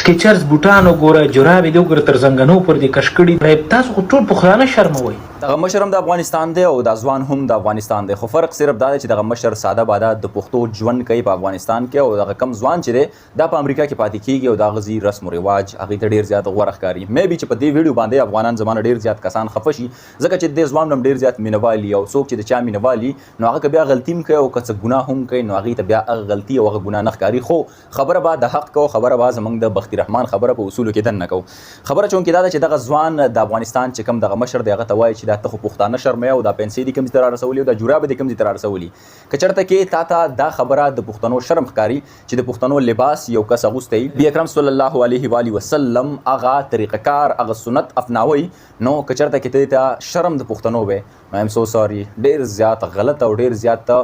سکیچرز بوټان وګوره، جرابې دې وګوره تر زنګنو پورې دې کش کړي. تاسو خو ټول پخوانه شرموئ. دغه مشر هم د افغانستان دی او دا ځوان هم د افغانستان دی، خو فرق صرف دا دی چې دغه مشر ساده باده د پښتو ژوند کوي په افغانستان کې، او دغه کم ځوان چې دی دا په امریکا کې پاتې کیږي او د هغه ځي رسم و رواج هغې ته ډېر زیات غوره ښکاري. مې بي چې په دې ویډیو باندې افغانان زمانه ډېر زیات کسان خفه شي، ځکه چې دې ځوان هم ډېر زیات مینهوال وي، او څوک چې د چا مینهوال وي نو هغه که بیا غلطي هم کوي او که څه ګناه هم کوي نو هغې ته بیا هغه غلطي او هغه ګناه نه ښکاري. خو خبره به د حق کوو، خبره به زموږ د بختي رحمان خبره په اصولو کې دننه کوو. خبره چونکې دا ده چې دغه ځوان د افغانستان چې کوم دغه مشر دی هغه ته وایي چې دا ته خو پښتانه شرموې او دا پیسې دې کوم ځای ته رارسولي او دا جرابې دې کوم ځای ته رارسولي. که چېرته کې تا ته دا خبره د پښتنو شرم ښکاري چې د پښتنو لباس یو کس اغوستی، نبي اکرم صلی الله علیه و آله وسلم هغه طریقه کار هغه سنت افناوي، نو که چېرته کې ته شرم د پښتنو وی نو ایم سو سوري، ډېر زیات غلط او ډېر زیات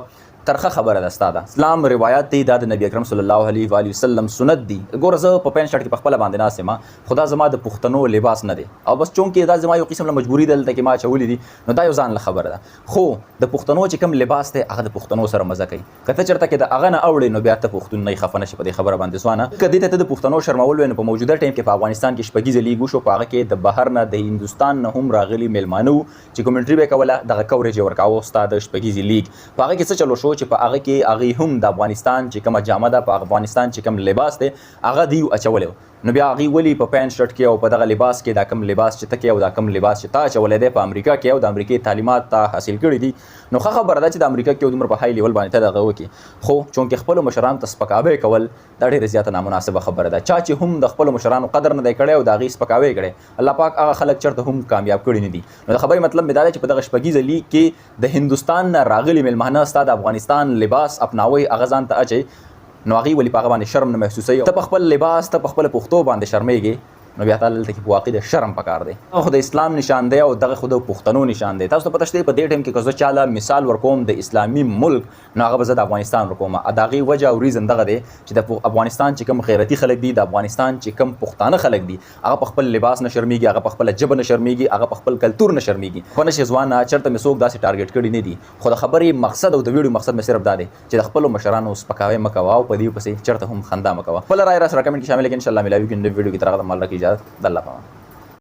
ترخه خبره ده ستا ده. اسلام روایات دی دا د نبی اکرم صلی الله علیه و آله وسلم سنت دی. ګوره زه په پین شرټ کې په خپله باندې ناست یم، خو دا زما د پښتنو لباس نه دی، او بس چونکې دا زما یو قسم له مجبوري ده دلته کې ما اچولي دي، نو دا یو ځان له خبره ده. خو د پښتنو چې کوم لباس دی هغه د پښتنو سره مزه کوي. که ته چېرته کې د هغه نه اوړې نو بیا ته پښتون نه خفه نه شي په دې خبره باندې ځوانه. که دې ته د پښتنو شرمول وی نو په موجوده ټایم کې په افغانستان کې شپږیزه لیګ وشو، په هغه کې د بهر نه د هندوستان نه هم راغلي میلمانه وو چې کومنټري به یې کوله، دغه کوریج یې ورکاوه ستا د شپږیزې لیګ. په هغه کې څه چلو شو چې په هغه کې هغې هم د افغانستان چې کومه جامه ده، په افغانستان چې کوم لباس دی هغه دوی اچولی و. نو بیا هغې ولي په پین شرټ کې او په دغه لباس کې دا کوم لباس چې ته کې او دا کوم لباس چې تا اچولی دی په امریکا کې او د امریکې تعلیمات تا حاصل کړي دي، نو ښه خبره ده چې د امریکا کې دومره په های لیول باندې ته دغه وکړي. خو چونکې خپلو مشرانو ته سپکاوی کول دا ډېره زیاته نامناسبه خبره ده. چا چې هم د خپلو مشرانو قدر نه دی کړی او د هغې سپکاوی کړی، الله پاک هغه خلک چېرته هم کامیاب کړي نه دي. نو د خبرې مطلب مې دا دی چې په دغه شپږیزه لیګ کې د هندوستان نه راغلي میلمانه ستا د افغانستان لباس اپناوئ، هغه ځان ته اچئ، نو هغې ولې په هغه باندې شرم نه محسوسوي. ته په خپل لباس، ته په خپله پښتو باندې شرمېږې، نو بیا تا دلته کې په واقع د شرم پکار دی. خو د اسلام نشان دی او دغه خو د پښتنو نشان دی. تاسو ته پته شته په دې ټایم کې که زه چاله مثال ورکوم د اسلامي ملک نو هغه به زه د افغانستان ورکوم. د هغې وجه او ریزن دغه دی چې د افغانستان چې کوم غیرتي خلک دي، د افغانستان چې کوم پښتانه خلک دي، هغه په خپل لباس نه شرمېږي، هغه په خپله ژبه نه شرمېږي، هغه په خپل کلتور نه شرمېږي. خو نشي ځوانه چېرته مې څوک داسې ټارګېټ کړي نه دي، خو د خبرې مقصد او د ویډیو مقصد مې صرف دا دی چې د خپلو مشرانو سپکاوی مه کوه او په دې پسې چېرته هم خندا مه کوه. خپله رایه راسره کمنټ کې شامله کړئ، انشاءالله ملاوي کړو نوې ویډیو کې. تر هغه د مال راکړي اجازه، د الله پامان.